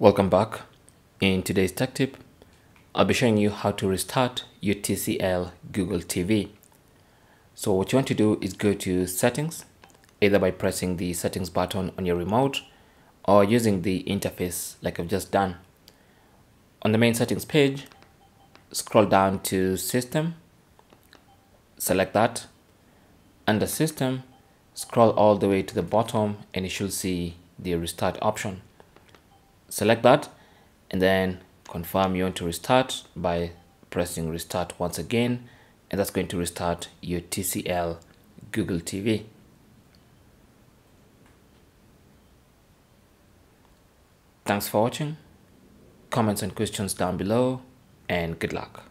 Welcome back. In today's tech tip, I'll be showing you how to restart your TCL Google TV. So what you want to do is go to settings, either by pressing the settings button on your remote or using the interface like I've just done. On the main settings page, scroll down to system, select that. Under system, scroll all the way to the bottom and you should see the restart option. Select that and then confirm you want to restart by pressing restart once again, and that's going to restart your TCL Google TV. Thanks for watching. Comments and questions down below, and good luck.